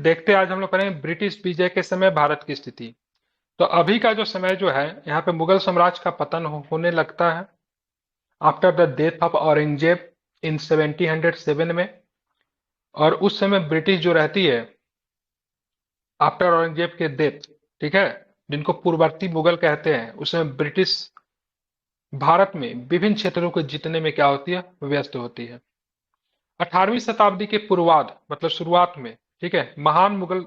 देखते हैं आज हम लोग पढ़ेंगे ब्रिटिश विजय के समय भारत की स्थिति। तो अभी का जो समय जो है यहाँ पे मुगल साम्राज्य का पतन होने लगता है after the death of Aurangzeb in 1707 में। और उस समय ब्रिटिश जो रहती है आफ्टर औरंगजेब के डेथ, ठीक है, जिनको पूर्ववर्ती मुगल कहते हैं, उस समय ब्रिटिश भारत में विभिन्न क्षेत्रों को जीतने में क्या होती है, व्यस्त होती है। 18वीं शताब्दी के पूर्वार्ध मतलब शुरुआत में, ठीक है, महान मुगल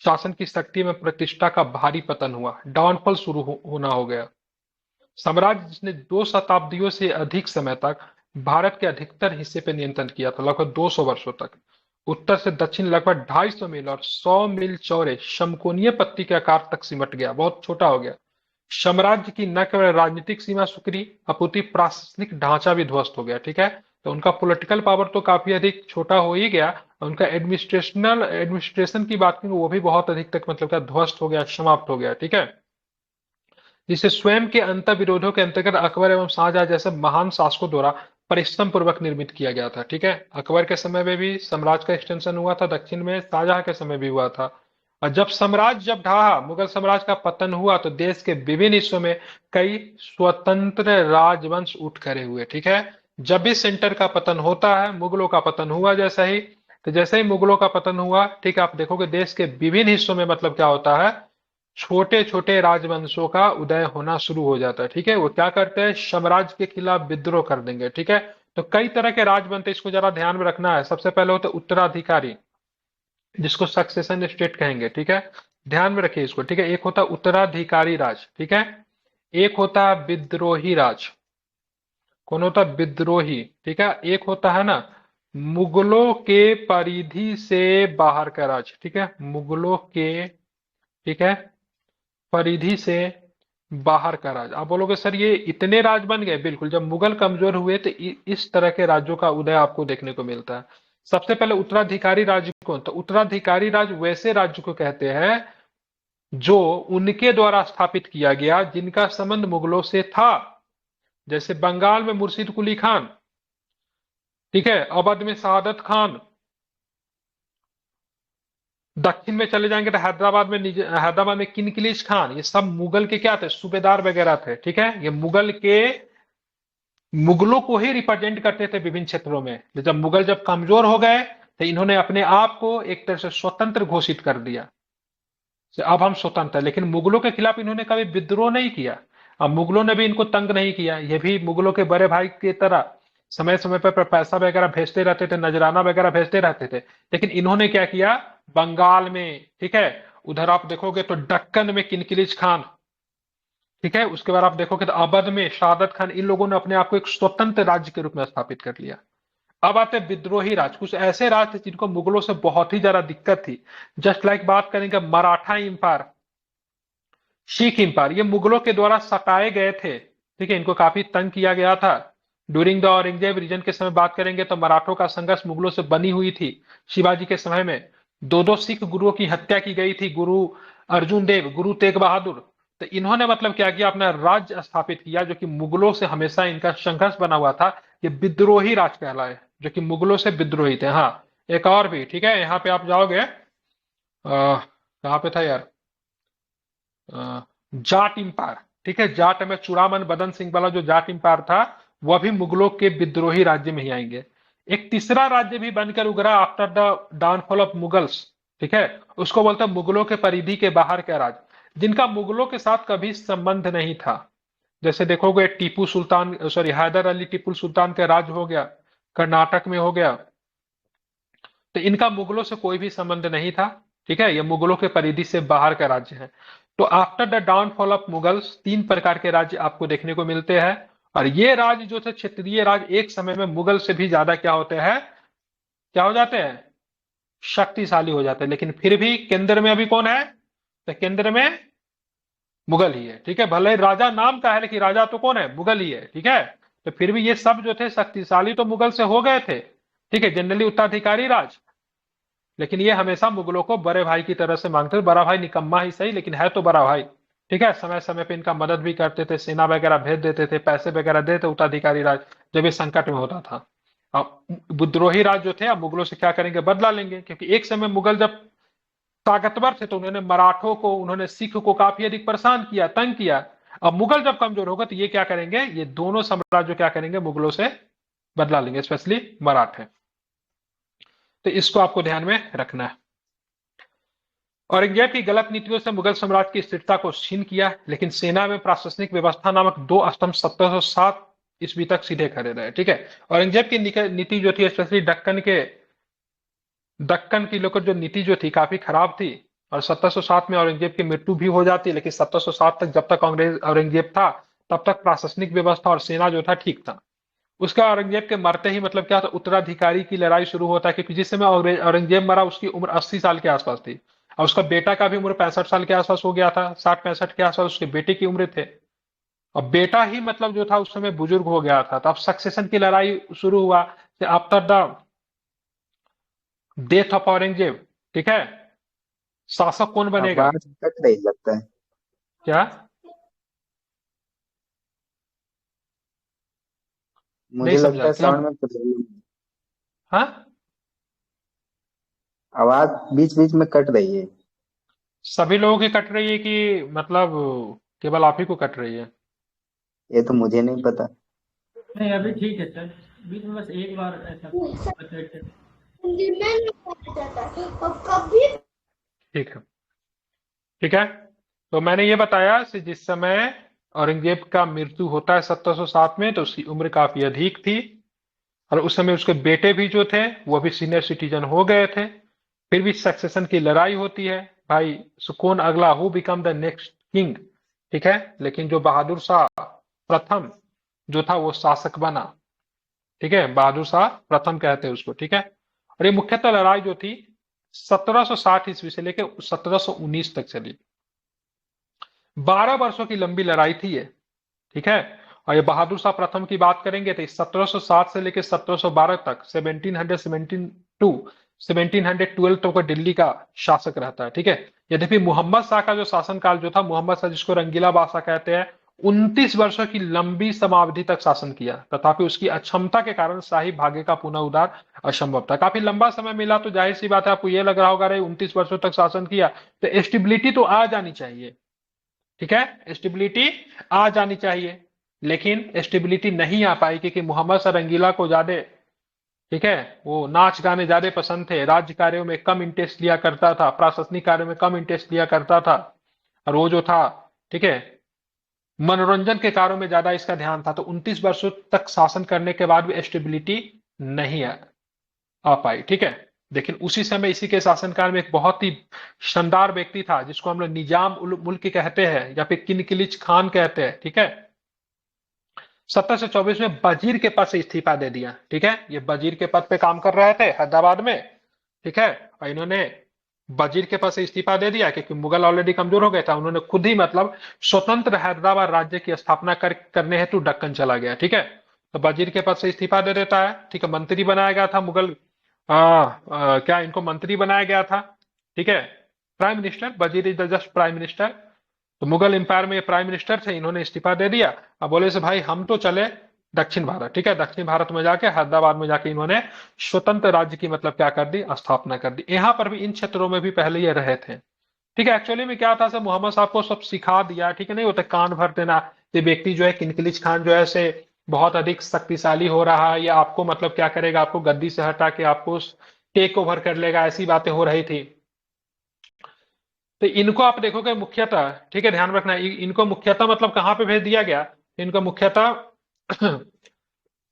शासन की शक्ति में प्रतिष्ठा का भारी पतन हुआ, डाउनफॉल शुरू होना हो गया। साम्राज्य जिसने 2 शताब्दियों से अधिक समय तक भारत के अधिकतर हिस्से पर नियंत्रण किया था, लगभग 200 वर्षों तक, उत्तर से दक्षिण लगभग 250 मील और 100 मील चौड़े समकोणीय पट्टी के आकार तक सिमट गया, बहुत छोटा हो गया। साम्राज्य की न केवल राजनीतिक सीमा सुकड़ी, अपूर्ति प्रशासनिक ढांचा भी ध्वस्त हो गया, ठीक है। तो उनका पॉलिटिकल पावर तो काफी अधिक छोटा हो ही गया, उनका एडमिनिस्ट्रेशन की बात करें वो भी बहुत अधिक तक मतलब क्या ध्वस्त हो गया, समाप्त हो गया, ठीक है। जिसे स्वयं के अंतर विरोधों के अंतर्गत अकबर एवं शाहजहां जैसे महान शासकों द्वारा परिश्रम पूर्वक निर्मित किया गया था, ठीक है। अकबर के समय में भी साम्राज्य का एक्सटेंशन हुआ था, दक्षिण में शाहजहां के समय भी हुआ था। और जब ढहा, मुगल साम्राज्य का पतन हुआ, तो देश के विभिन्न हिस्सों में कई स्वतंत्र राजवंश उठ खड़े हुए, ठीक है। जब भी सेंटर का पतन होता है, मुगलों का पतन हुआ जैसा ही, तो जैसे ही मुगलों का पतन हुआ, ठीक है, आप देखोगे देश के विभिन्न हिस्सों में मतलब क्या होता है, छोटे छोटे राजवंशों का उदय होना शुरू हो जाता है, ठीक है। वो क्या करते हैं, साम्राज्य के खिलाफ विद्रोह कर देंगे, ठीक है। तो कई तरह के राज बनते हैं, इसको जरा ध्यान में रखना है। सबसे पहले होते हैं उत्तराधिकारी, जिसको सक्सेशन स्टेट कहेंगे, ठीक है। ध्यान में रखिए इसको, ठीक है। एक होता है उत्तराधिकारी राज, ठीक है। एक होता है विद्रोही राज। कौन होता है, विद्रोही, ठीक है। एक होता है ना मुगलों के परिधि से बाहर का राज, ठीक है, मुगलों के, ठीक है, परिधि से बाहर का राज। आप बोलोगे सर ये इतने राज बन गए, बिल्कुल, जब मुगल कमजोर हुए तो इस तरह के राज्यों का उदय आपको देखने को मिलता है। सबसे पहले उत्तराधिकारी राज्य कौन, तो उत्तराधिकारी राज्य वैसे राज्य को कहते हैं जो उनके द्वारा स्थापित किया गया, जिनका संबंध मुगलों से था। जैसे बंगाल में मुर्शिद कुली खान, ठीक है, अवध में शहादत खान, दक्षिण में चले जाएंगे तो हैदराबाद में किनकिलिश खान, ये सब मुगल के क्या थे, सूबेदार वगैरह थे, ठीक है। ये मुगलों को ही रिप्रेजेंट करते थे विभिन्न क्षेत्रों में। जब मुगल जब कमजोर हो गए तो इन्होंने अपने आप को एक तरह से स्वतंत्र घोषित कर दिया, अब हम स्वतंत्र हैं। लेकिन मुगलों के खिलाफ इन्होंने कभी विद्रोह नहीं किया। अब मुगलों ने भी इनको तंग नहीं किया, ये भी मुगलों के बड़े भाई की तरह समय समय पर पैसा वगैरह भेजते रहते थे, नजराना वगैरह भेजते रहते थे। लेकिन इन्होंने क्या किया, बंगाल में, ठीक है, उधर आप देखोगे तो दक्कन में किनकिलिज खान, ठीक है, उसके बाद आप देखोगे तो अवध में शहादत खान, इन लोगों ने अपने आप को एक स्वतंत्र राज्य के रूप में स्थापित कर लिया। अब आते हैं विद्रोही राज, कुछ ऐसे राज थे जिनको मुगलों से बहुत ही ज्यादा दिक्कत थी। जस्ट लाइक बात करेंगे मराठा इंपायर, सिख इंपायर, ये मुगलों के द्वारा सताए गए थे, ठीक है, इनको काफी तंग किया गया था। ड्यूरिंग द औरंगजेब रीजन के समय बात करेंगे तो मराठों का संघर्ष मुगलों से बनी हुई थी। शिवाजी के समय में दो दो सिख गुरुओं की हत्या की गई थी, गुरु अर्जुन देव, गुरु तेग बहादुर। तो इन्होंने मतलब क्या किया, अपना राज्य स्थापित किया, जो कि मुगलों से हमेशा इनका संघर्ष बना हुआ था। ये विद्रोही राज कहलाए, जो कि मुगलों से विद्रोही थे। हाँ, एक और भी, ठीक है, यहाँ पे आप जाओगे, कहाँ पे था यार, जाट इंपायर, ठीक है, जाट में चूड़ामन बदन सिंह वाला जो जाट इंपायर था, वह भी मुगलों के विद्रोही राज्य में ही आएंगे। एक तीसरा राज्य भी बनकर उभरा after the downfall of Mughals, ठीक है, उसको बोलते हैं मुगलों के परिधि के बाहर का राज्य, जिनका मुगलों के साथ कभी संबंध नहीं था। जैसे देखोगे टीपू सुल्तान, सॉरी, हैदर अली टीपू सुल्तान का राज हो गया, कर्नाटक में हो गया, तो इनका मुगलों से कोई भी संबंध नहीं था, ठीक है, ये मुगलों के परिधि से बाहर का राज्य है। तो after the downfall of Mughals 3 प्रकार के राज्य आपको देखने को मिलते हैं। और ये राज्य जो थे क्षेत्रीय राज्य, एक समय में मुगल से भी ज्यादा क्या होते हैं, क्या हो जाते हैं, शक्तिशाली हो जाते हैं। लेकिन फिर भी केंद्र में अभी कौन है, तो केंद्र में मुगल ही है, ठीक है। भले ही राजा नाम का है, लेकिन राजा तो कौन है, मुगल ही है, ठीक है। तो फिर भी ये सब जो थे शक्तिशाली तो मुगल से हो गए थे, ठीक है, जनरली उत्तराधिकारी राज। लेकिन ये हमेशा मुगलों को बड़े भाई की तरह से मांगते थे, बड़ा भाई निकम्मा ही सही, लेकिन है तो बड़ा भाई, ठीक है। समय समय पे इनका मदद भी करते थे, सेना वगैरह भेज देते थे, पैसे वगैरह देते उत्तराधिकारी राज, जब ये संकट में होता था। अब विद्रोही राज जो थे अब मुगलों से क्या करेंगे, बदला लेंगे, क्योंकि एक समय मुगल जब ताकतवर थे तो उन्होंने मराठों को, उन्होंने सिख को काफी अधिक परेशान किया, तंग किया। अब मुगल जब कमजोर होगा तो ये क्या करेंगे, ये दोनों साम्राज्य क्या करेंगे, मुगलों से बदला लेंगे, स्पेशली मराठे। तो इसको आपको ध्यान में रखना है। औरंगजेब की गलत नीतियों से मुगल साम्राज्य की स्थिरता को क्षीण किया, लेकिन सेना में प्रशासनिक व्यवस्था नामक दो स्तंभ 1707 ईस्वी तक सीधे खड़े रहे। ठीक है, औरंगजेब की नीति जो थी, स्पेशली दक्कन की लोग जो नीति जो थी काफी खराब थी। और 1707 में औरंगजेब की मृत्यु भी हो जाती है, लेकिन 1707 तक जब तक औरंगजेब था तब तक प्रशासनिक व्यवस्था और सेना जो था ठीक था। उसका औरंगजेब के मरते ही मतलब क्या था, उत्तराधिकारी की लड़ाई शुरू होता है, क्योंकि जिस समय औरंगजेब मरा उसकी उम्र 80 साल के आसपास थी, और उसका बेटा का भी उम्र 65 साल के आसपास हो गया था, 60-65 के आसपास उसके बेटे की उम्र थे। और बेटा ही मतलब जो था उस समय बुजुर्ग हो गया था, तो अब सक्सेशन की लड़ाई शुरू हुआ after the death of Aurangzeb. ठीक है, शासक कौन बनेगा? आवाज कट रही लगता है। क्या? नहीं मुझे समझा लगता है क्या? साउंड में प्रॉब्लम। हाँ, आवाज बीच बीच में कट रही है। सभी लोगों की कट रही है कि मतलब केवल आप ही को कट रही है? ये तो मुझे नहीं पता। नहीं, अभी ठीक है सर। बीच में बस एक बार ऐसा कट। ठीक है, ठीक है। तो मैंने ये बताया कि जिस समय औरंगजेब का मृत्यु होता है 1707 में, तो उसकी उम्र काफी अधिक थी, और उस समय उसके बेटे भी जो थे वो भी सीनियर सिटीजन हो गए थे। फिर भी सक्सेशन की लड़ाई होती है भाई, सो कौन अगला, who become the next king. ठीक है, लेकिन जो बहादुर शाह प्रथम जो था वो शासक बना। ठीक है, बहादुर शाह प्रथम कहते हैं उसको। ठीक है, और ये मुख्यतः लड़ाई जो थी 1760 ईस्वी से लेकर 1719 तक चली। 12 वर्षों की लंबी लड़ाई थी ये। ठीक है, और ये बहादुर शाह प्रथम की बात करेंगे तो 1707 से लेकर 1712 तक, 1772 1712 तक वो दिल्ली का शासक रहता है। ठीक है, यद्यपि मोहम्मद शाह का जो शासनकाल जो था, मोहम्मद शाह जिसको रंगीला बादशाह कहते हैं, 29 वर्षों की लंबी समावधि तक शासन किया, तथापि उसकी अक्षमता के कारण शाही भाग्य का पुनः उद्धार असंभव था। काफी लंबा समय मिला, तो जाहिर सी बात है आपको ये लग रहा होगा, अरे 29 वर्षों तक शासन किया तो स्टेबिलिटी तो आ जानी चाहिए। ठीक है, स्टेबिलिटी आ जानी चाहिए, लेकिन स्टेबिलिटी नहीं आ पाई, क्योंकि मोहम्मद शाह रंगीला को ज्यादा, ठीक है, वो नाच गाने ज्यादा पसंद थे, राज्य कार्यों में कम इंटरेस्ट लिया करता था, प्रशासनिक कार्यों में कम इंटरेस्ट लिया करता था, और वो जो था, ठीक है, मनोरंजन के कार्यों में ज्यादा इसका ध्यान था। तो 29 वर्षों तक शासन करने के बाद भी स्टेबिलिटी नहीं आ पाई। ठीक है, लेकिन उसी समय इसी के शासनकाल में एक बहुत ही शानदार व्यक्ति था, जिसको हम लोग निजाम उल मुल्क कहते हैं या फिर किनकिलिच खान कहते हैं। ठीक है, 1724 में वजीर के पद से इस्तीफा दे दिया। ठीक है, ये वजीर के पद पे काम कर रहे थे हैदराबाद में। ठीक है, और इन्होंने वजीर के पद से इस्तीफा दे दिया, क्योंकि मुगल ऑलरेडी कमजोर हो गया था। उन्होंने खुद ही मतलब स्वतंत्र हैदराबाद राज्य की स्थापना करने हेतु दक्कन चला गया। ठीक है, तो वजीर के पद से इस्तीफा दे देता है। ठीक है, मंत्री बनाया गया था मुगल, क्या इनको मंत्री बनाया गया था? ठीक है, प्राइम मिनिस्टर, वजीर is the just prime minister. तो मुगल एम्पायर में ये प्राइम मिनिस्टर थे, इन्होंने इस्तीफा दे दिया। अब बोले से भाई हम तो चले दक्षिण भारत। ठीक है, दक्षिण भारत में जाके हैदराबाद में जाके इन्होंने स्वतंत्र राज्य की मतलब क्या कर दी, स्थापना कर दी। यहां पर भी इन क्षेत्रों में भी पहले ये रहे थे। ठीक है, एक्चुअली में क्या था, सब मोहम्मद साहब को सब सिखा दिया। ठीक है, नहीं होता कान भर देना, ये व्यक्ति जो है किनकिलिच खान जो है से बहुत अधिक शक्तिशाली हो रहा है, या आपको मतलब क्या करेगा, आपको गद्दी से हटा के आपको टेक ओवर कर लेगा, ऐसी बातें हो रही थी। तो इनको आप देखोगे मुख्यतः, ठीक है ध्यान रखना, इनको मुख्यतः मतलब कहां पे भेज दिया गया, इनको मुख्यतः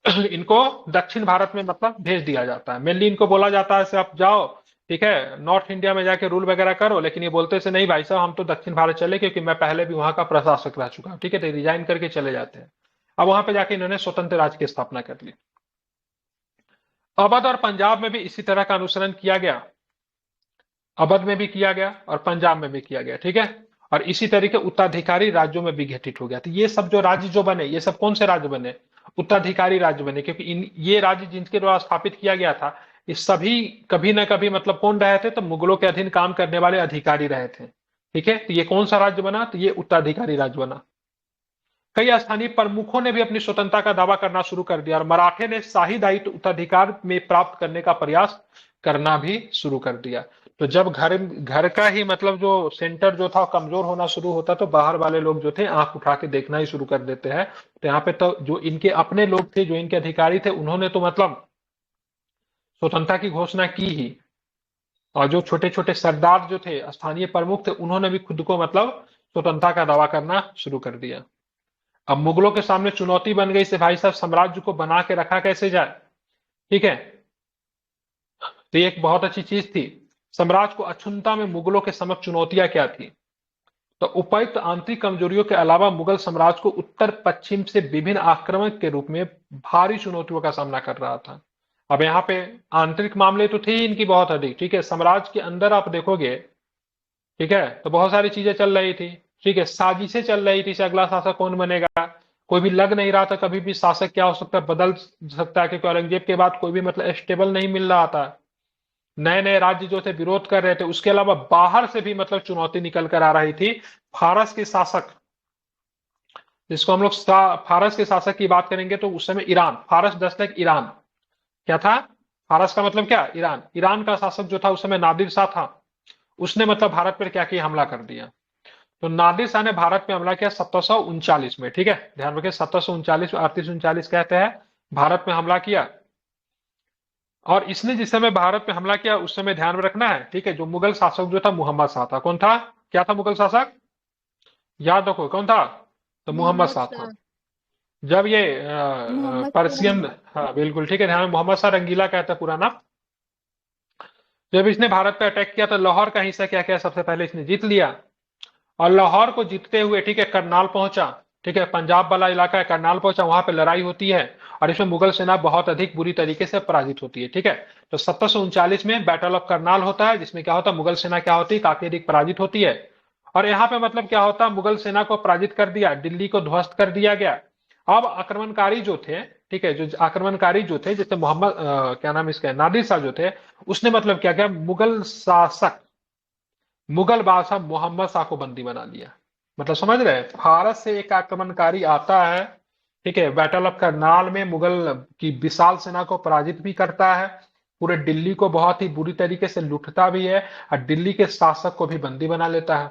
इनको दक्षिण भारत में मतलब भेज दिया जाता है। मेनली इनको बोला जाता है से आप जाओ, ठीक है, नॉर्थ इंडिया में जाके रूल वगैरह करो, लेकिन ये बोलते से नहीं भाई साहब हम तो दक्षिण भारत चले, क्योंकि मैं पहले भी वहां का प्रशासक रह चुका हूं। ठीक है, तो रिजाइन करके चले जाते हैं। अब वहां पे जाके इन्होंने स्वतंत्र राज्य की स्थापना कर ली। अवध और पंजाब में भी इसी तरह का अनुसरण किया गया, अवध में भी किया गया और पंजाब में भी किया गया। ठीक है, और इसी तरीके उत्तराधिकारी राज्यों में भी घटित हो गया। तो ये सब जो राज्य जो बने, ये सब कौन से राज्य बने? उत्तराधिकारी राज्य बने, क्योंकि इन ये राज्य जिनके द्वारा स्थापित किया गया था, ये सभी कभी ना कभी मतलब कौन रहे थे, तो मुगलों के अधीन काम करने वाले अधिकारी रहे थे। ठीक है, तो ये कौन सा राज्य बना? तो ये उत्तराधिकारी राज्य बना। कई स्थानीय प्रमुखों ने भी अपनी स्वतंत्रता का दावा करना शुरू कर दिया, और मराठे ने शाही दायित्व उत्तराधिकार में प्राप्त करने का प्रयास करना भी शुरू कर दिया। तो जब घर घर का ही मतलब जो सेंटर जो था वो कमजोर होना शुरू होता, तो बाहर वाले लोग जो थे आंख उठा के देखना ही शुरू कर देते हैं। तो यहाँ पे तो जो इनके अपने लोग थे, जो इनके अधिकारी थे, उन्होंने तो मतलब स्वतंत्रता की घोषणा की ही। और जो छोटे छोटे सरदार जो थे, स्थानीय प्रमुख थे, उन्होंने भी खुद को मतलब स्वतंत्रता का दावा करना शुरू कर दिया। अब मुगलों के सामने चुनौती बन गई से भाई साहब साम्राज्य को बना के रखा कैसे जाए। ठीक है, तो ये एक बहुत अच्छी चीज थी। साम्राज्य को अक्षुण्णता में मुगलों के समक्ष चुनौतियां क्या थी। तो उपर्युक्त आंतरिक कमजोरियों के अलावा मुगल साम्राज्य को उत्तर पश्चिम से विभिन्न आक्रमण के रूप में भारी चुनौतियों का सामना कर रहा था। अब यहाँ पे आंतरिक मामले तो थे ही इनकी बहुत अधिक। ठीक है, साम्राज्य के अंदर आप देखोगे, ठीक है, तो बहुत सारी चीजें चल रही थी। ठीक है, साजिशें चल रही थी से अगला शासक कौन बनेगा। कोई भी लग नहीं रहा था कभी भी शासक क्या हो सकता है, बदल सकता है, क्योंकि औरंगजेब के बाद कोई भी मतलब स्टेबल नहीं मिल रहा था। नए नए राज्य जो थे विरोध कर रहे थे। उसके अलावा बाहर से भी मतलब चुनौती निकल कर आ रही थी। फारस के शासक, जिसको हम लोग फारस के शासक की बात करेंगे तो उस समय ईरान, फारस दस्तक ईरान क्या था। फारस का मतलब क्या, ईरान। ईरान का शासक जो था उस समय नादिर शाह था। उसने मतलब भारत पर क्या किया, हमला कर दिया। तो नादिर शाह ने भारत पे हमला किया 1739 में। ठीक है, ध्यान रखिए 1739 में, 3839 कहते हैं, भारत में हमला किया। और इसने जिस समय भारत पे हमला किया उस समय ध्यान में रखना है, ठीक है, जो मुगल शासक जो था मोहम्मद शाह था। कौन था, क्या था मुगल शासक, याद रखो कौन था। तो मोहम्मद मोहम्मद शाह था। शाह। जब ये मोहम्मद पर्सियन, खुराना। हाँ बिल्कुल ठीक है, ध्यान में, मोहम्मद शाह रंगीला कहता है पूरा नाम। जब इसने भारत पे अटैक किया तो लाहौर का हिस्सा क्या किया, सबसे पहले इसने जीत लिया। और लाहौर को जीतते हुए, ठीक है, करनाल पहुंचा। ठीक है, पंजाब वाला इलाका है, करनाल पहुंचा, वहां पे लड़ाई होती है। और इसमें मुगल सेना बहुत अधिक बुरी तरीके से पराजित होती है। ठीक है, तो 1739 में बैटल ऑफ करनाल होता है, जिसमें क्या होता है, मुगल सेना क्या होती है, काफी अधिक पराजित होती है। और यहाँ पे मतलब क्या होता है, मुगल सेना को पराजित कर दिया, दिल्ली को ध्वस्त कर दिया गया। अब आक्रमणकारी जो थे, ठीक है, जो आक्रमणकारी जो थे, जैसे मोहम्मद क्या नाम इसका, नादिर शाह जो थे, उसने मतलब क्या किया, मुगल शासक, मुगल बादशाह मोहम्मद शाह को बंदी बना लिया। मतलब समझ रहे हैं, भारत से एक आक्रमणकारी आता है, ठीक है, बैटल ऑफ करनाल में मुगल की विशाल सेना को पराजित भी करता है, पूरे दिल्ली को बहुत ही बुरी तरीके से लूटता भी है, और दिल्ली के शासक को भी बंदी बना लेता है।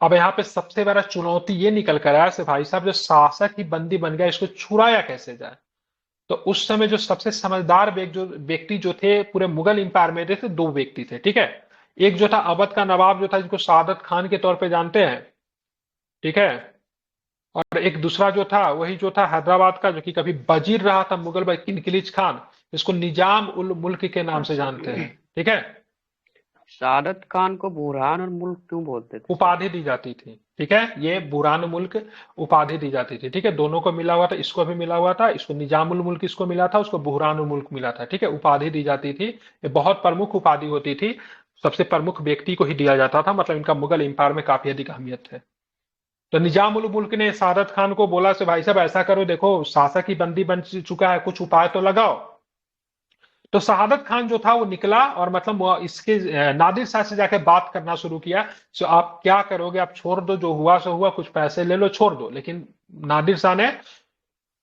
अब यहाँ पे सबसे बड़ा चुनौती ये निकल कर आया से भाई साहब, जो शासक ही बंदी बन गया, इसको छुड़ाया कैसे जाए। तो उस समय जो सबसे समझदार व्यक्ति जो थे पूरे मुगल इंपायर में थे, दो व्यक्ति थे। ठीक है, एक जो था अवध का नवाब जो था, जिसको सादत खान के तौर पे जानते हैं। ठीक है, और एक दूसरा जो था, वही जो था हैदराबाद का, जो कि कभी वजीर रहा था मुगल भाई, किनकिलिज खान, जिसको निजाम उल मुल्क के नाम से जानते हैं। ठीक है, सादत खान को बुरहान और मुल्क क्यों बोलते थे सर? उपाधि दी जाती थी। ठीक है, ये बुरहान मुल्क उपाधि दी जाती थी। ठीक है, दोनों को मिला हुआ था, इसको भी मिला हुआ था, इसको निजामुल मुल्क इसको मिला था, उसको बुरहान मुल्क मिला था। ठीक है, उपाधि दी जाती थी, ये बहुत प्रमुख उपाधि होती थी, सबसे प्रमुख व्यक्ति को ही दिया जाता था, मतलब इनका मुगल एम्पायर में काफी अधिक अहमियत है। तो निजाम उल मुल्क ने सादत खान को बोला से भाई साहब ऐसा करो, देखो शासक ही बंदी बन चुका है, कुछ उपाय तो लगाओ। तो शहादत खान जो था वो निकला और मतलब वो इसके नादिर शाह से जाके बात करना शुरू किया। सो आप क्या करोगे, आप छोड़ दो, जो हुआ सो हुआ, कुछ पैसे ले लो, छोड़ दो। लेकिन नादिर शाह ने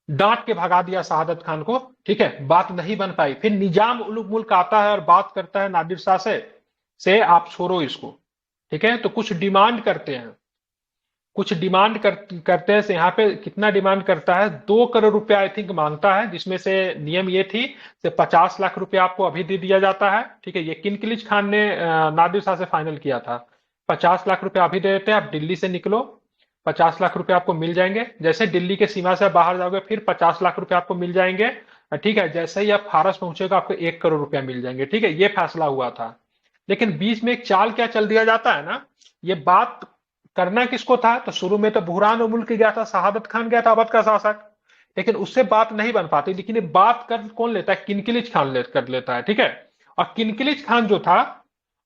डांट के भगा दिया शहादत खान को। ठीक है, बात नहीं बन पाई। फिर निजाम उल मुल्क आता है और बात करता है नादिर शाह से आप छोड़ो इसको। ठीक है, तो कुछ डिमांड करते हैं, कुछ डिमांड करते हैं। से यहाँ पे कितना डिमांड करता है, 2 करोड़ रुपया आई थिंक मांगता है, जिसमें से नियम ये थी से 50 लाख रुपया आपको अभी दे दिया जाता है। ठीक है, ये किनकिलिज खान ने नादिर शाह से फाइनल किया था। 50 लाख रुपया अभी दे देते हैं, आप दिल्ली से निकलो, 50 लाख रुपया आपको मिल जाएंगे। जैसे दिल्ली के सीमा से बाहर जाओगे फिर 50 लाख रुपया आपको मिल जाएंगे। ठीक है, जैसे ही आप फारस पहुंचेगा आपको 1 करोड़ रुपया मिल जाएंगे। ठीक है, ये फैसला हुआ था। लेकिन बीच में एक चाल क्या चल दिया जाता है ना, ये बात करना किसको था, तो शुरू में तो बुरहान और मुल्क गया था, शहादत खान गया था अवध का शासक, लेकिन उससे बात नहीं बन पाती। लेकिन ये बात कर कौन लेता है, किनकिलिज खान कर लेता है। ठीक है, और किनकिलिज खान जो था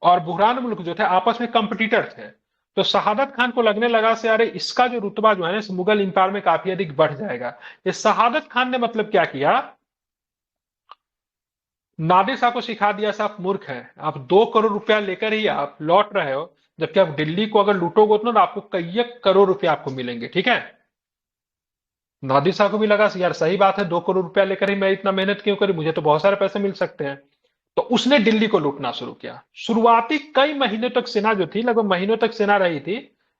और बुरहान मुल्क जो थे आपस में कंपटीटर थे। तो शहादत खान को लगने लगा से अरे इसका जो रुतबा जो है ना मुगल इंपायर में काफी अधिक बढ़ जाएगा। ये शहादत खान ने मतलब क्या किया, नादिर शाह को सिखा दिया, साहब मूर्ख है, आप 2 करोड़ रुपया लेकर ही आप लौट रहे हो, जबकि आप दिल्ली को अगर लूटोगे तो आपको कई करोड़ रुपया आपको मिलेंगे। ठीक है, नादिर शाह को भी लगा यार सही बात है, 2 करोड़ रुपया लेकर ही मैं इतना मेहनत क्यों करी, मुझे तो बहुत सारे पैसे मिल सकते हैं। तो उसने दिल्ली को लूटना शुरू किया। शुरुआती कई महीनों तक सेना जो थी, लगभग महीनों तक सेना रही थी।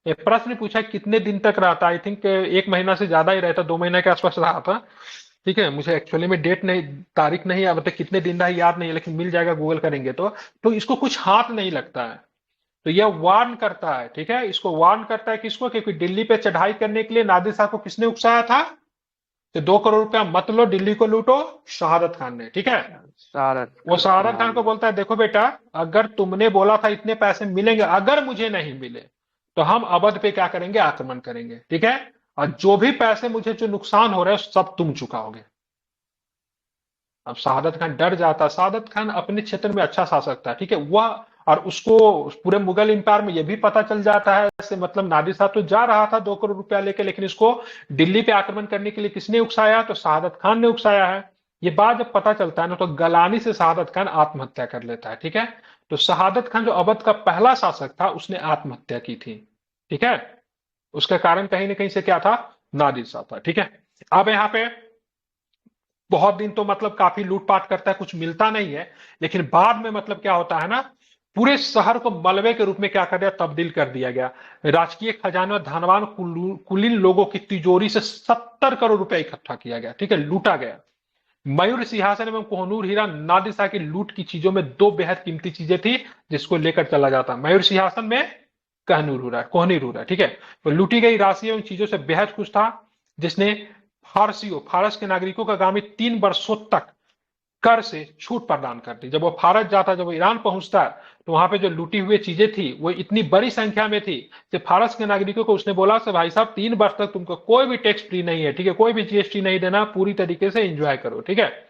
ये प्रश्न पूछा कितने दिन तक रहा था, आई थिंक 1 महीना से ज्यादा ही रहता, 2 महीने के आसपास रहा था। ठीक है, मुझे एक्चुअली में डेट नहीं, तारीख नहीं, मतलब कितने दिन रहा याद नहीं है, लेकिन मिल जाएगा गूगल करेंगे तो इसको कुछ हाथ नहीं लगता है। तो यह वार्न करता है, ठीक है, इसको वार्न करता है किसको, क्योंकि दिल्ली पे चढ़ाई करने के लिए नादिर शाह को किसने उकसाया था कि 2 करोड़ रुपया मत लो, दिल्ली को लूटो, शहादत खान ने। ठीक है, शहादत वो शहादत खान खान को ने। बोलता है देखो बेटा, अगर तुमने बोला था इतने पैसे मिलेंगे, अगर मुझे नहीं मिले तो हम अवध पे क्या करेंगे, आक्रमण करेंगे। ठीक है, और जो भी पैसे मुझे जो नुकसान हो रहे हैं सब तुम चुकाओगे। अब शहादत खान डर जाता। शहादत खान अपने क्षेत्र में अच्छा शासक था, ठीक है, वह और उसको पूरे मुगल एम्पायर में यह भी पता चल जाता है, ऐसे मतलब नादिर शाह तो जा रहा था 2 करोड़ रुपया लेके, लेकिन इसको दिल्ली पे आक्रमण करने के लिए किसने उकसाया, तो शहादत खान ने उकसाया है। ये बात जब पता चलता है ना, तो गलानी से शहादत खान आत्महत्या कर लेता है। ठीक है, तो शहादत खान जो अवध का पहला शासक था, उसने आत्महत्या की थी। ठीक है, उसका कारण कहीं ना कहीं से क्या था, नादिर शाह था। ठीक है, अब यहाँ पे बहुत दिन तो मतलब काफी लूटपाट करता है, कुछ मिलता नहीं है, लेकिन बाद में मतलब क्या होता है ना, पूरे शहर को मलबे के रूप में क्या कर दिया, तब्दील कर दिया गया। राजकीय खजाने में धनवान कुलीन लोगों की तिजोरी से 70 करोड़ रुपया इकट्ठा किया गया। ठीक है, लूटा गया। मयूर सिंहासन एवं कोहनूर हीरा नादिर शाह की लूट की चीजों में दो बेहद कीमती चीजें थी, जिसको लेकर चला जाता। मयूर सिंहासन में कोहनीर हीरा। ठीक है, तो लूटी गई राशि एवं चीजों से बेहद खुश था, जिसने फारस के नागरिकों का आगामी 3 वर्षों तक कर से छूट प्रदान कर दी। जब वो फारस जाता, जब वो ईरान पहुंचता, तो वहां पे जो लूटी हुई चीजें थी वो इतनी बड़ी संख्या में थी कि फारस के नागरिकों को उसने बोला कि भाई साहब 3 वर्ष तक तुमको कोई भी टैक्स फ्री नहीं है, ठीक है, कोई भी जीएसटी नहीं देना, पूरी तरीके से एंजॉय करो। ठीक है,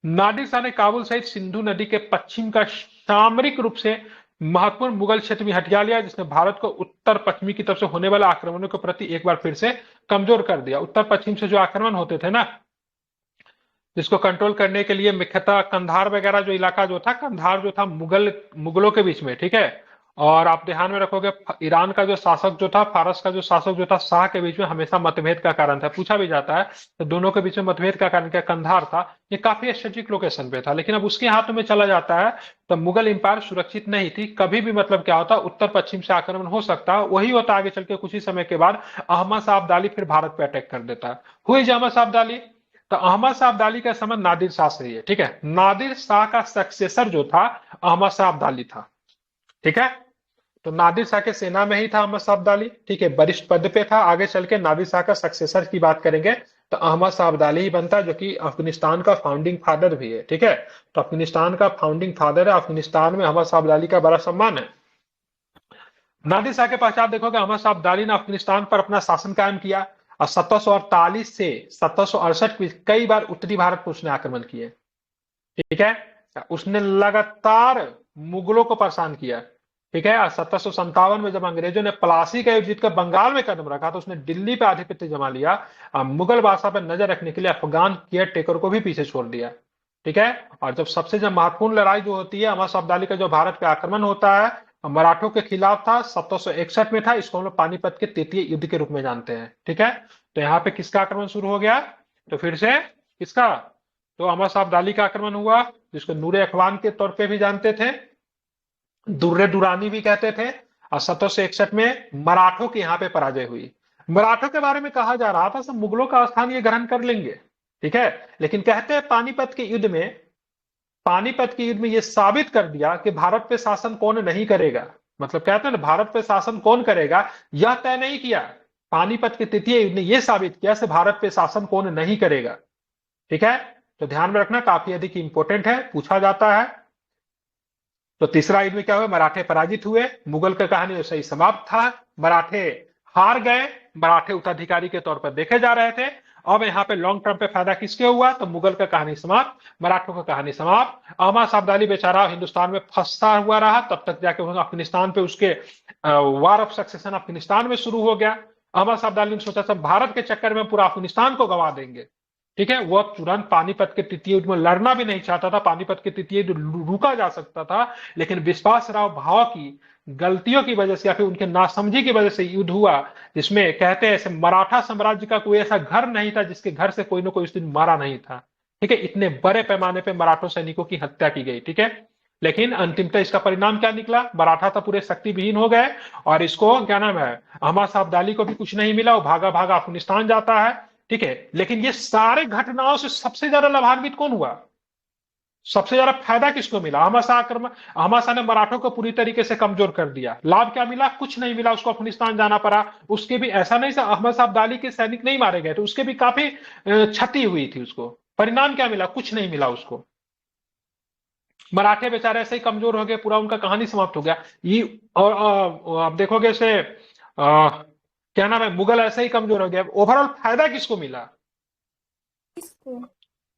नादिर शाह ने काबुल सहित सिंधु नदी के पश्चिम का सामरिक रूप से महत्वपूर्ण मुगल क्षेत्र में हथिया लिया, जिसने भारत को उत्तर पश्चिमी की तरफ से होने वाले आक्रमणों के प्रति एक बार फिर से कमजोर कर दिया। उत्तर पश्चिम से जो आक्रमण होते थे ना, जिसको कंट्रोल करने के लिए मुख्यतः कंधार वगैरह जो इलाका जो था, कंधार जो था मुगलों के बीच में। ठीक है, और आप ध्यान में रखोगे ईरान का जो शासक जो था, फारस का जो शासक जो था, शाह के बीच में हमेशा मतभेद का कारण था। पूछा भी जाता है तो दोनों के बीच में मतभेद का कारण क्या, कंधार था। ये काफी स्ट्रेटेजिक लोकेशन पे था, लेकिन अब उसके हाथों में चला जाता है तो मुगल एम्पायर सुरक्षित नहीं थी। कभी भी मतलब क्या होता, उत्तर पश्चिम से आक्रमण हो सकता, वही होता आगे चल के कुछ ही समय के बाद अहमद शाह अब्दाली फिर भारत पे अटैक कर देता है। हुई अहमद शाह अब्दाली, तो अहमद शाह अब्दाली का संबंध नादिर शाह से ही है। ठीक है, नादिर शाह का सक्सेसर जो था अहमद शाह अब्दाली था। ठीक है, तो नादिर शाह के सेना में ही था अहमद शाह अब्दाली। ठीक है, वरिष्ठ पद पे था। आगे चल के नादिर शाह का सक्सेसर की बात करेंगे तो अहमद शाह अब्दाली ही बनता है, जो कि अफगानिस्तान का फाउंडिंग फादर भी है। ठीक है, तो अफगानिस्तान का फाउंडिंग फादर है, अफगानिस्तान में अहमद शाह अब्दाली का बड़ा सम्मान है। नादिर शाह के पश्चात देखोगे अहमद शाह अब्दाली ने अफगानिस्तान पर अपना शासन कायम किया, और 1748 से 1768 में कई बार उत्तरी भारत पर उसने आक्रमण किए। ठीक है, उसने लगातार मुगलों को परेशान किया। ठीक है, 1757 में जब अंग्रेजों ने प्लासी का युद्ध जीतकर बंगाल में कदम रखा, तो उसने दिल्ली पे आधिपत्य जमा लिया, मुगल बादशाह पर नजर रखने के लिए अफगान केयर टेकर को भी पीछे छोड़ दिया। ठीक है, और जब महत्वपूर्ण लड़ाई जो होती है, अहमद शाह अब्दाली का जो भारत पे आक्रमण होता है, मराठों के खिलाफ था, 1761 में था। इसको हम लोग पानीपत के तृतीय युद्ध के रूप में जानते हैं। ठीक है, तो यहाँ पे किसका आक्रमण शुरू हो गया, तो फिर से किसका, तो अहमद शाह अब्दाली का आक्रमण हुआ, जिसको नूरे अखबान के तौर पे भी जानते थे, दुर्रे दुरानी भी कहते थे। और 1761 में मराठों की यहाँ पे पराजय हुई। मराठों के बारे में कहा जा रहा था सब मुगलों का स्थान ये ग्रहण कर लेंगे। ठीक है, लेकिन कहते हैं पानीपत के युद्ध में ये साबित कर दिया कि भारत पे शासन कौन नहीं करेगा। मतलब कहते हैं ना, भारत पे शासन कौन करेगा यह तय नहीं किया, पानीपत के तृतीय युद्ध ने यह साबित किया कि भारत पे शासन कौन नहीं करेगा। ठीक है, तो ध्यान में रखना, काफी अधिक इंपॉर्टेंट है, पूछा जाता है। तो तीसरा युद्ध में क्या हुआ, मराठे पराजित हुए, मुगल का कहानी वैसे ही समाप्त था। मराठे हार गए, मराठे उत्तराधिकारी के तौर पर देखे जा रहे थे। अब यहाँ पे लॉन्ग टर्म पे फायदा किसके हुआ, तो मुगल का कहानी समाप्त, मराठों का कहानी समाप्त। अहमद शाह अब्दाली बेचारा हिंदुस्तान में फंसा हुआ रहा, तब तक जाके अफगानिस्तान पे उसके वार ऑफ सक्सेशन अफगानिस्तान में शुरू हो गया। अहमद शाह अब्दाली ने सोचा सब भारत के चक्कर में पूरा अफगानिस्तान को गवा देंगे। ठीक है, वह तुरंत पानीपत के तृतीय युद्ध में लड़ना भी नहीं चाहता था। पानीपत के तृतीय युद्ध रुका जा सकता था, लेकिन विश्वासराव भाव की गलतियों की वजह से या फिर उनके नासमझी की वजह से युद्ध हुआ, जिसमें कहते हैं ऐसे मराठा साम्राज्य का कोई ऐसा घर नहीं था जिसके घर से कोई ना कोई उस दिन मारा नहीं था। ठीक है, इतने बड़े पैमाने पे मराठा सैनिकों की हत्या की गई। ठीक है, लेकिन अंतिमतः इसका परिणाम क्या निकला? मराठा तो पूरे शक्तिविहीन हो गए, और इसको क्या नाम है, अहमद शाह अब्दाली को भी कुछ नहीं मिला, वो भागा भागा अफगानिस्तान जाता है। ठीक है, लेकिन ये सारे घटनाओं से सबसे ज्यादा लाभान्वित कौन हुआ? सबसे ज्यादा फायदा किसको मिला? अहमद शाह ने मराठों को पूरी तरीके से कमजोर कर दिया। लाभ क्या मिला? कुछ नहीं मिला, उसको अफगानिस्तान जाना पड़ा। उसके भी ऐसा नहीं, अहमद शाह अब्दाली के सैनिक नहीं मारे गए थे, उसके भी काफी क्षति हुई थी उसको। परिणाम क्या मिला? कुछ नहीं मिला उसको। मराठे बेचारे ऐसे ही कमजोर हो गए, पूरा उनका कहानी समाप्त हो गया। ये और आप देखोगे इसे क्या नाम है, मुगल ऐसे ही कमजोर हो गया। ओवरऑल फायदा किसको मिला?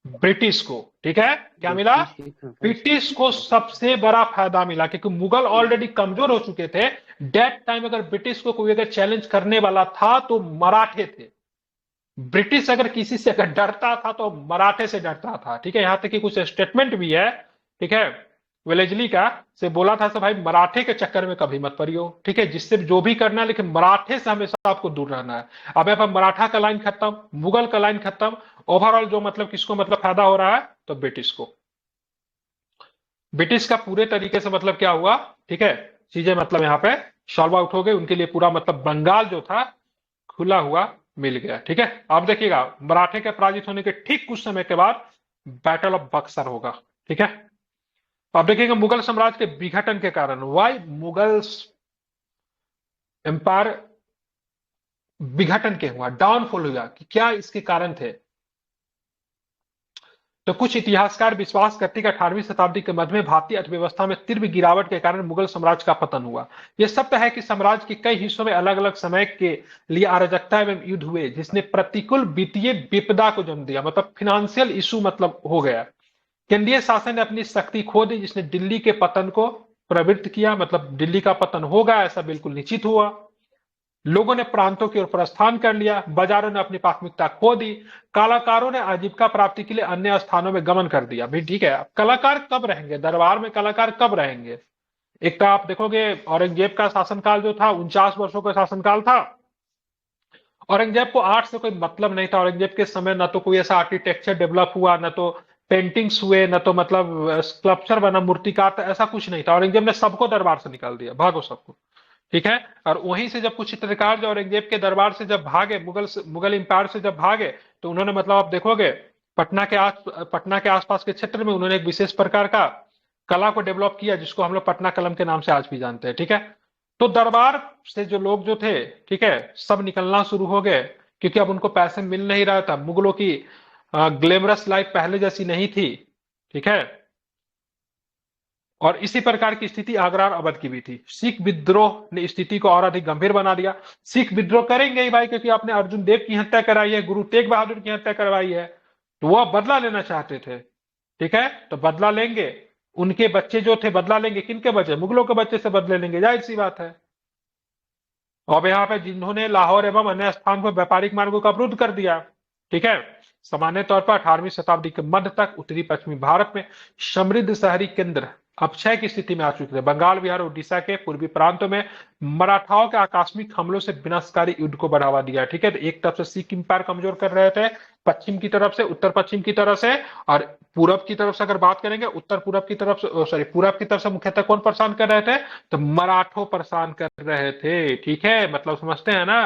ब्रिटिश को। ठीक है, क्या मिला? ब्रिटिश को सबसे बड़ा फायदा मिला, क्योंकि मुगल ऑलरेडी कमजोर हो चुके थे। डेट टाइम अगर ब्रिटिश को कोई अगर चैलेंज करने वाला था तो मराठे थे। ब्रिटिश अगर किसी से अगर डरता था तो मराठे से डरता था। ठीक है, यहां तक कि कुछ स्टेटमेंट भी है। ठीक है, वेलेजली का से बोला था कि भाई मराठे के चक्कर में कभी मत पड़ियो। ठीक है, जिससे जो भी करना है, लेकिन मराठे से हमेशा आपको दूर रहना है। अब यहाँ पर मराठा का लाइन खत्म, मुगल का लाइन खत्म। ओवरऑल जो मतलब किसको मतलब फायदा हो रहा है? तो ब्रिटिश को। ब्रिटिश का पूरे तरीके से मतलब क्या हुआ? ठीक है, चीजें मतलब यहाँ पे सॉल्व आउट हो गई उनके लिए। पूरा मतलब बंगाल जो था खुला हुआ मिल गया। ठीक है, आप देखिएगा मराठे के पराजित होने के ठीक कुछ समय के बाद बैटल ऑफ बक्सर होगा। ठीक है, आप देखिएगा मुगल साम्राज्य के विघटन के कारण, वाई मुगल एम्पायर विघटन के हुआ, डाउनफॉल हुआ, कि क्या इसके कारण थे? तो कुछ इतिहासकार विश्वास करते हैं कि 18वीं शताब्दी के मध्य में भारतीय अर्थव्यवस्था में तीव्र गिरावट के कारण मुगल साम्राज्य का पतन हुआ। यह सत्य है कि साम्राज्य के कई हिस्सों में अलग अलग समय के लिए अराजकता एवं युद्ध हुए, जिसने प्रतिकूल वित्तीय विपदा को जन्म दिया, मतलब फिनेंशियल इशू मतलब हो गया। केंद्रीय शासन ने अपनी शक्ति खो दी, जिसने दिल्ली के पतन को प्रवृत्त किया, मतलब दिल्ली का पतन होगा ऐसा बिल्कुल निश्चित हुआ। लोगों ने प्रांतों की ओर प्रस्थान कर लिया, बाजारों ने अपनी प्राथमिकता खो दी, कलाकारों ने आजीविका प्राप्ति के लिए अन्य स्थानों में गमन कर दिया। भी ठीक है, अब कलाकार कब रहेंगे दरबार में? कलाकार कब रहेंगे? एक तो आप देखोगे औरंगजेब का शासनकाल जो था 49 वर्षों का शासनकाल था। औरंगजेब को आर्ट से कोई मतलब नहीं था। औरंगजेब के समय न तो कोई ऐसा आर्किटेक्चर डेवलप हुआ, न तो पेंटिंग्स हुए, न तो मतलब स्कल्पचर बना, मूर्तिकार, ऐसा कुछ नहीं था। औरंगजेब ने सबको दरबार से निकाल दिया, भागो सबको। ठीक है, और वहीं से जब कुछ चित्रकार जो औरंगजेब के दरबार से जब भागे, मुगल एम्पायर से जब भागे, तो उन्होंने मतलब आप देखोगे पटना के आसपास के क्षेत्र में उन्होंने एक विशेष प्रकार का कला को डेवलप किया, जिसको हम लोग पटना कलम के नाम से आज भी जानते हैं। ठीक है, तो दरबार से जो लोग जो थे, ठीक है, सब निकलना शुरू हो गए, क्योंकि अब उनको पैसे मिल नहीं रहा था। मुगलों की ग्लैमरस लाइफ पहले जैसी नहीं थी। ठीक है, और इसी प्रकार की स्थिति आगरा और अवध की भी थी। सिख विद्रोह ने स्थिति को और अधिक गंभीर बना दिया। सिख विद्रोह करेंगे ही भाई, क्योंकि आपने अर्जुन देव की हत्या कराई है, गुरु तेग बहादुर की हत्या करवाई है, तो वह बदला लेना चाहते थे। ठीक है, तो बदला लेंगे। उनके बच्चे जो थे बदला लेंगे, किनके बच्चे? मुगलों के बच्चे से बदले लेंगे, जाहिर सी बात है। अब यहाँ पे जिन्होंने लाहौर एवं अन्य स्थान पर व्यापारिक मार्गों का अवरुद्ध कर दिया। ठीक है, सामान्य तौर पर 18वीं शताब्दी के मध्य तक उत्तरी पश्चिमी भारत में समृद्ध शहरी केंद्र अपक्षय की स्थिति में आ चुके थे। बंगाल, बिहार, उड़ीसा के पूर्वी प्रांतों में मराठाओं के आकस्मिक हमलों से विनाशकारी युद्ध को बढ़ावा दिया। ठीक है, तो एक तरफ से सिख इंपायर कमजोर कर रहे थे, पश्चिम की तरफ से, उत्तर पश्चिम की तरफ से, और पूरब की तरफ से अगर बात करेंगे, उत्तर पूरब की तरफ से, सॉरी, पूरब की तरफ से मुख्यतः कौन परेशान कर रहे थे? तो मराठों परेशान कर रहे थे। ठीक है, मतलब समझते हैं ना,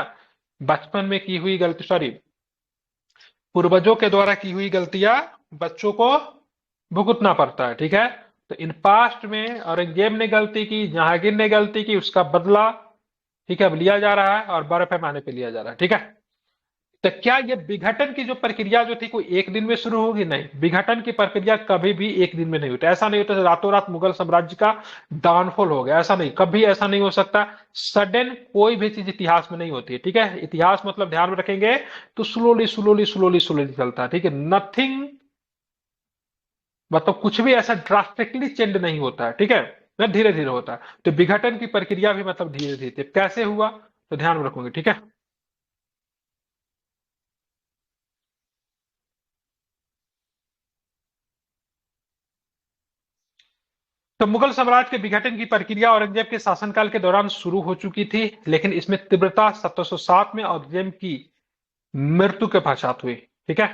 बचपन में की हुई गलती, सॉरी, पूर्वजों के द्वारा की हुई गलतियां बच्चों को भुगतना पड़ता है। ठीक है, तो इन पास्ट में औरंगजेब ने गलती की, जहांगीर ने गलती की, उसका बदला ठीक है अब लिया जा रहा है, और बड़े पैमाने पे लिया जा रहा है। ठीक है, तो क्या ये विघटन की जो प्रक्रिया जो थी कोई एक दिन में शुरू होगी? नहीं, विघटन की प्रक्रिया कभी भी एक दिन में नहीं होती। ऐसा नहीं होता रातों रात मुगल साम्राज्य का डाउनफॉल हो गया, ऐसा नहीं, कभी ऐसा नहीं हो सकता। सडन कोई भी चीज इतिहास में नहीं होती है। ठीक है, इतिहास मतलब ध्यान में रखेंगे तो स्लोली स्लोली स्लोली स्लोली चलता है। ठीक है, नथिंग, मतलब कुछ भी ऐसा ड्रास्टिकली चेंज नहीं होता है। ठीक है, ना धीरे धीरे होता है। तो विघटन की प्रक्रिया भी मतलब धीरे धीरे कैसे हुआ, तो ध्यान में रखोगे। ठीक है, तो मुगल साम्राज्य के विघटन की प्रक्रिया औरंगजेब के शासनकाल के दौरान शुरू हो चुकी थी, लेकिन इसमें तीव्रता 1707 में औरंगजेब की मृत्यु के पश्चात हुई। ठीक है,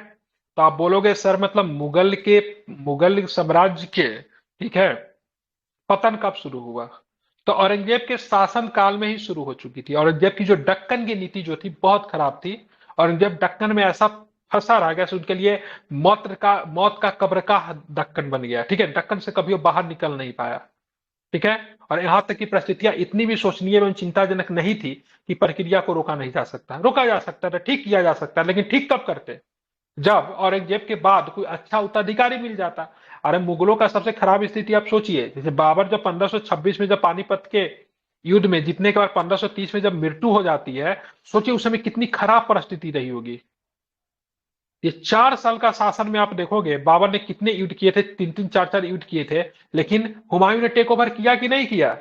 तो आप बोलोगे सर मतलब मुगल साम्राज्य के, ठीक है, पतन कब शुरू हुआ? तो औरंगजेब के शासन काल में ही शुरू हो चुकी थी। औरंगजेब की जो दक्कन की नीति जो थी बहुत खराब थी। औरंगजेब दक्कन में ऐसा फंसा रह गया कि उनके लिए मौत का कब्र का दक्कन बन गया, ठीक है, दक्कन से कभी वो बाहर निकल नहीं पाया, ठीक है। और यहां तक की परिस्थितियां इतनी भी शोचनीय एवं चिंताजनक नहीं थी कि प्रक्रिया को रोका नहीं जा सकता। रोका जा सकता था, ठीक किया जा सकता, लेकिन ठीक कब करते? जब औरंगजेब के बाद कोई अच्छा उत्तराधिकारी मिल जाता। अरे मुगलों का सबसे खराब स्थिति आप सोचिए, जैसे बाबर जब 1526 में जब पानीपत के युद्ध में जीतने के बाद 1530 में जब मृत्यु हो जाती है, सोचिए उस समय कितनी खराब परिस्थिति रही होगी। ये 4 साल का शासन में आप देखोगे बाबर ने कितने युद्ध किए थे, 3-3, 4-4 युद्ध किए थे, लेकिन हुमायूं ने टेक ओवर किया कि नहीं किया?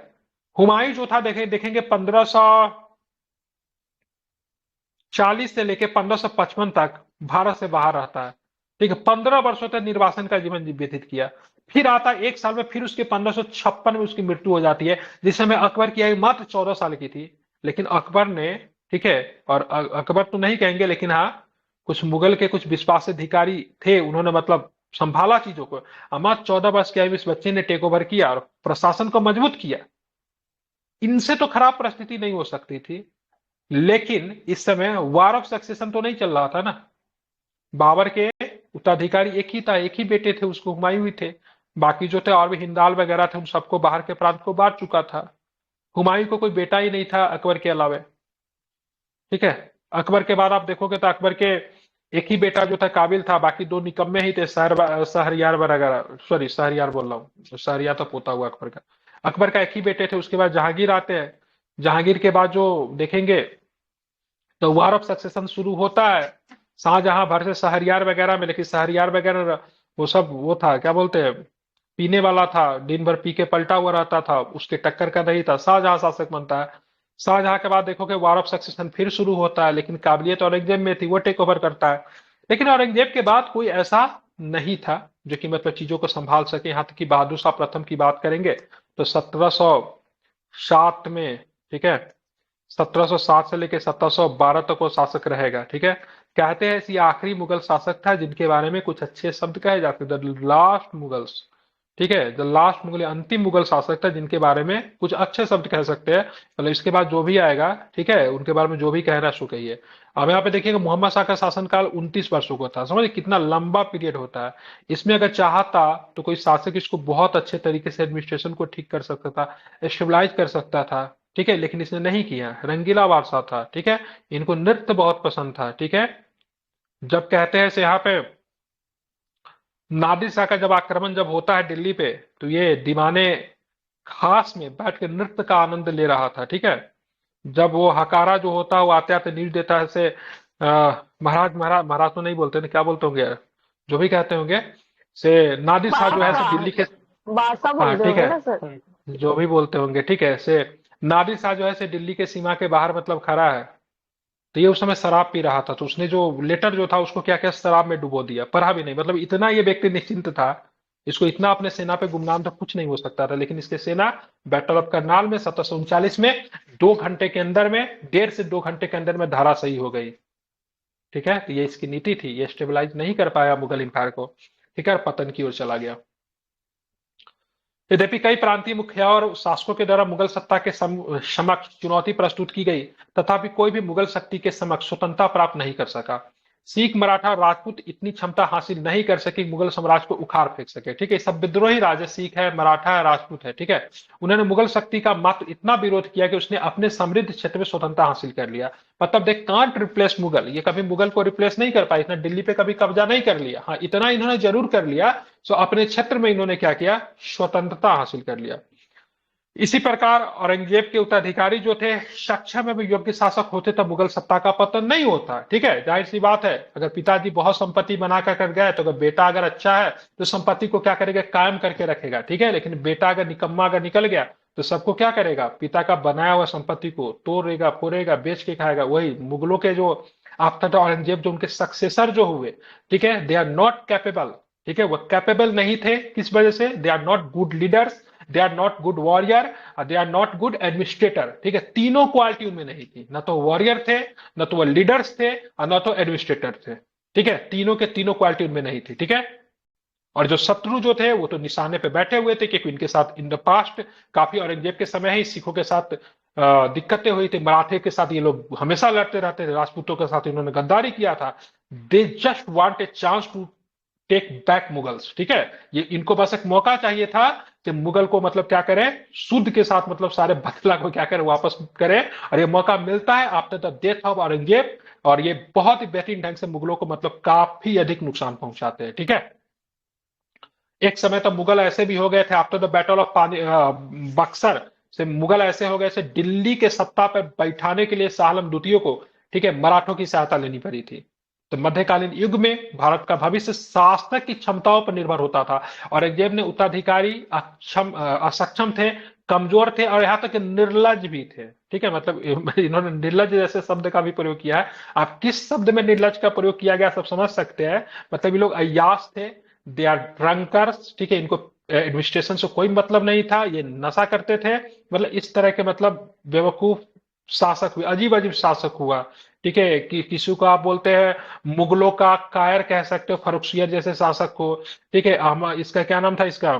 हुमायूं जो था देखेंगे 1540 से लेकर 1555 तक भारत से बाहर रहता है, ठीक है, 15 वर्षों तक निर्वासन का जीवन व्यतीत किया। फिर आता है 1 साल में, फिर उसके 1556 में उसकी मृत्यु हो जाती है, जिस समय अकबर की आयु मात्र 14 साल की थी। लेकिन अकबर ने, ठीक है, और अकबर तो नहीं कहेंगे, लेकिन हाँ कुछ मुगल के कुछ विश्वास अधिकारी थे, उन्होंने मतलब संभाला चीजों को। मात्र 14 वर्ष की आयु में इस बच्चे ने टेक ओवर किया और प्रशासन को मजबूत किया। इनसे तो खराब परिस्थिति नहीं हो सकती थी, लेकिन इस समय वार ऑफ सक्सेशन तो नहीं चल रहा था ना। बाबर के उत्तराधिकारी एक ही था, एक ही बेटे थे, उसको हुमायूं ही थे। बाकी जो थे और भी हिंदाल वगैरह थे, उन सबको बाहर के प्रांत को बांट चुका था। हुमायूं को कोई बेटा ही नहीं था अकबर के अलावे, ठीक है। अकबर के बाद आप देखोगे तो अकबर के एक ही बेटा जो था काबिल था, बाकी 2 निकम्मे ही थे, शहरयार वगैरह, सॉरी शहरयार बोल रहा हूँ, शहरयार तो पोता हुआ अकबर का। अकबर का एक ही बेटे थे। उसके बाद जहांगीर आते हैं। जहांगीर के बाद जो देखेंगे तो वार ऑफ सक्सेशन शुरू होता है शाहजहां भर से शहरयार वगैरह में, लेकिन शहरयार वगैरह वो सब वो था, क्या बोलते हैं, पीने वाला था, दिन भर पी के पलटा हुआ रहता था, उसके टक्कर का नहीं था। शाहजहां शासक बनता है। शाहजहां के बाद देखोगे वार ऑफ सक्सेशन फिर शुरू होता है, लेकिन काबिलियत औरंगजेब में थी, वो टेक ओवर करता है। लेकिन औरंगजेब के बाद कोई ऐसा नहीं था जो कि मतलब चीजों को संभाल सके। यहाँ तक कि बहादुर शाह प्रथम की बात करेंगे तो 1707 में, ठीक है, 1707 से लेकर 1712 तक वो शासक रहेगा, ठीक है। कहते हैं ये आखिरी मुगल शासक था जिनके बारे में कुछ अच्छे शब्द कहे जाते हैं, द लास्ट मुगल्स, ठीक है, द लास्ट मुगल, अंतिम मुगल शासक था जिनके बारे में कुछ अच्छे शब्द कह सकते हैं। मतलब इसके बाद जो भी आएगा, ठीक है, उनके बारे में जो भी कहना सो कहिए। अब यहाँ पे देखिएगा मोहम्मद शाह का शासनकाल 29 वर्षों का था। समझिए कितना लंबा पीरियड होता है। इसमें अगर चाहता तो कोई शासक इसको बहुत अच्छे तरीके से एडमिनिस्ट्रेशन को ठीक कर सकता था, स्टेबलाइज कर सकता था, ठीक है, लेकिन इसने नहीं किया। रंगीला बादशाह था, ठीक है, इनको नृत्य बहुत पसंद था, ठीक है। जब कहते हैं से यहाँ पे नादिर शाह का जब आक्रमण जब होता है दिल्ली पे, तो ये दीवाने खास में बैठ के नृत्य का आनंद ले रहा था, ठीक है। जब वो हकारा जो होता है वो आते आते न्यूज देता है से महाराज महाराज महाराज तो नहीं बोलते ना, क्या बोलते होंगे यार, जो भी कहते होंगे, से नादिर शाह जो है से दिल्ली के, बादशाह हाँ बोलते ठीक होंगे है, ना सर। जो भी बोलते होंगे, ठीक है, से नादिर शाह जो है से दिल्ली के सीमा के बाहर मतलब खड़ा है। तो ये उस समय शराब पी रहा था, तो उसने जो लेटर जो था उसको क्या किया, शराब में डुबो दिया, पढ़ा भी नहीं। मतलब इतना ये व्यक्ति निश्चिंत था, इसको इतना अपने सेना पे गुमनाम था, कुछ नहीं हो सकता था। लेकिन इसके सेना बैटल ऑफ करनाल में 1739 में 2 घंटे के अंदर में, 1.5 से 2 घंटे के अंदर में धराशायी हो गई, ठीक है। तो ये इसकी नीति थी, ये स्टेबलाइज नहीं कर पाया मुगल एम्पायर को, ठीक है, पतन की ओर चला गया। यद्यपि कई प्रांतीय मुखिया और शासकों के द्वारा मुगल सत्ता के समक्ष चुनौती प्रस्तुत की गई, तथापि कोई भी मुगल शक्ति के समक्ष स्वतंत्रता प्राप्त नहीं कर सका। सिख, मराठा और राजपूत इतनी क्षमता हासिल नहीं कर सके मुगल साम्राज्य को उखाड़ फेंक सके, ठीक है। सब विद्रोही राजा सिख है, मराठा है, राजपूत है, ठीक है। उन्होंने मुगल शक्ति का मात्र इतना विरोध किया कि उसने अपने समृद्ध क्षेत्र में स्वतंत्रता हासिल कर लिया। मतलब दे कांट रिप्लेस मुगल, ये कभी मुगल को रिप्लेस नहीं कर पाए, इतना दिल्ली पे कभी कब्जा नहीं कर लिया। हाँ इतना इन्होंने जरूर कर लिया, सो अपने क्षेत्र में इन्होंने क्या किया, स्वतंत्रता हासिल कर लिया। इसी प्रकार औरंगजेब के उत्तराधिकारी जो थे सक्षम एवं योग्य शासक होते तब मुगल सत्ता का पतन नहीं होता, ठीक है। जाहिर सी बात है, अगर पिताजी बहुत संपत्ति बना कर गए तो अगर बेटा अगर अच्छा है तो संपत्ति को क्या करेगा, कायम करके रखेगा, ठीक है। लेकिन बेटा अगर निकम्मा अगर निकल गया तो सबको क्या करेगा, पिता का बनाया हुआ संपत्ति को तोड़ेगा, फोड़ेगा, बेच के खाएगा। वही मुगलों के जो आफ्टर औरंगजेब जो उनके सक्सेसर जो हुए, ठीक है, दे आर नॉट कैपेबल, ठीक है, वो कैपेबल नहीं थे। किस वजह से, they are not good leaders, they are not good warrior, they are not good administrator, ठीक है। तीनों क्वालिटी उनमें नहीं थी, ना तो वॉरियर थे, ना तो वो लीडर्स थे, और ना तो एडमिनिस्ट्रेटर थे, ठीक है, तीनों के तीनों क्वालिटी उनमें नहीं थी, ठीक है। और जो शत्रु जो थे वो तो निशाने पे बैठे हुए थे, क्योंकि इनके साथ इन द पास्ट काफी औरंगजेब के समय ही सिखों के साथ दिक्कतें हुई थी, मराठे के साथ ये लोग हमेशा लड़ते रहते थे, राजपूतों के साथ इन्होंने गद्दारी किया था। They just want a chance to take back Mughals, ठीक है। ये इनको बस एक मौका चाहिए था कि मुगल को मतलब क्या करें, शुद्ध के साथ मतलब सारे बदला को क्या करें वापस करें, और ये मौका मिलता है after the death of Aurangzeb, और ये बहुत ही बेहतरीन ढंग से मुगलों को मतलब काफी अधिक नुकसान पहुंचाते हैं, ठीक है। एक समय तो मुगल ऐसे भी हो गए थे after the battle of Buxar से, मुगल ऐसे हो गए थे दिल्ली के सत्ता पर बैठाने के लिए शाह आलम द्वितीय को, ठीक है, मराठों की सहायता लेनी पड़ी थी। तो मध्यकालीन युग में भारत का भविष्य शासक की क्षमताओं पर निर्भर होता था। औरंगजेब ने उत्तराधिकारी असक्षम थे, कमजोर थे, और यहाँ तक कि निर्लज भी थे, ठीक है। मतलब इन्होंने निर्लज जैसे शब्द का भी प्रयोग किया है। आप किस शब्द में निर्लज का प्रयोग किया गया सब समझ सकते हैं। मतलब ये लोग अय्याश थे, दे आर ड्रंकर्स, ठीक है। इनको एडमिनिस्ट्रेशन से कोई मतलब नहीं था, ये नशा करते थे, मतलब इस तरह के मतलब बेवकूफ शासक हुए, अजीब अजीब शासक हुआ, ठीक है। कि किसी को आप बोलते हैं मुगलों का कायर कह सकते हो, फर्रुखसियर जैसे शासक को, ठीक है। इसका क्या नाम था, इसका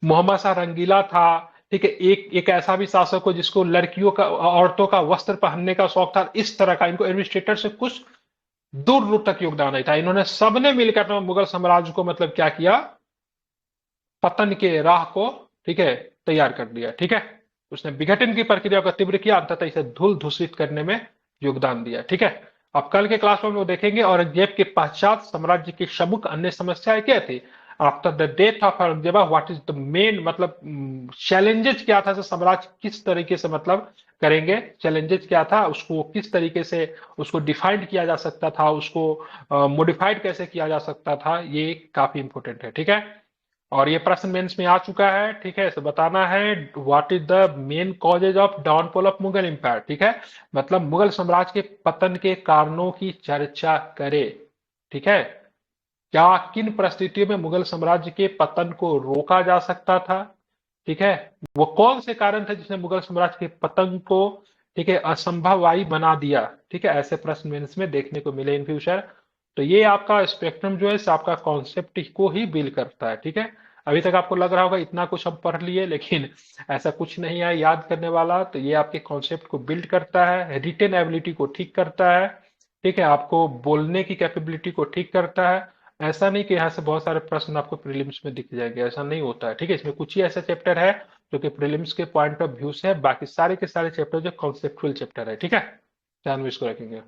मोहम्मद शाह रंगीला था, ठीक है। एक एक ऐसा भी शासक हो जिसको लड़कियों का, औरतों का वस्त्र पहनने का शौक था, इस तरह का। इनको एडमिनिस्ट्रेटर से कुछ दूर दूर तक योगदान नहीं था। इन्होंने सबने मिलकर अपना मुगल साम्राज्य को मतलब क्या किया, पतन के राह को, ठीक है, तैयार कर दिया, ठीक है। उसने विघटन की प्रक्रिया को तीव्र किया, अंततः इसे धूल धूसरित करने में योगदान दिया, ठीक है। अब कल के क्लास में वो देखेंगे औरंगजेब के पश्चात साम्राज्य की प्रमुख अन्य समस्याएं क्या थी। After the death of Aurangzeb what is the main मतलब चैलेंजेस क्या था, साम्राज्य किस तरीके से मतलब करेंगे, चैलेंजेस क्या था, उसको किस तरीके से उसको डिफाइंड किया जा सकता था, उसको मॉडिफाइड कैसे किया जा सकता था, ये काफी इंपॉर्टेंट है, ठीक है। और ये प्रश्न मेंस में आ चुका है, ठीक है। इसे बताना है what is the main causes of downfall of Mughal empire, ठीक है। मतलब मुगल साम्राज्य के पतन के कारणों की चर्चा करे, ठीक है। क्या किन परिस्थितियों में मुगल साम्राज्य के पतन को रोका जा सकता था, ठीक है। वो कौन से कारण थे जिसने मुगल साम्राज्य के पतन को, ठीक है, असंभववाई बना दिया, ठीक है। ऐसे प्रश्न मेंस में देखने को मिले इन फ्यूचर। तो ये आपका स्पेक्ट्रम जो है आपका कॉन्सेप्ट को ही बिल्ड करता है, ठीक है। अभी तक आपको लग रहा होगा इतना कुछ हम पढ़ लिए, लेकिन ऐसा कुछ नहीं है याद करने वाला। तो ये आपके कॉन्सेप्ट को बिल्ड करता है, रिटेन एबिलिटी को ठीक करता है, ठीक है, आपको बोलने की कैपेबिलिटी को ठीक करता है। ऐसा नहीं कि यहाँ से बहुत सारे प्रश्न आपको प्रीलिम्स में दिख जाएंगे, ऐसा नहीं होता है, ठीक है। इसमें कुछ ही ऐसे चैप्टर है जो कि प्रीलिम्स के पॉइंट ऑफ व्यू से है, बाकी सारे के सारे चैप्टर जो कॉन्सेप्चुअल चैप्टर है, ठीक है। ध्यान में इसको रखेंगे।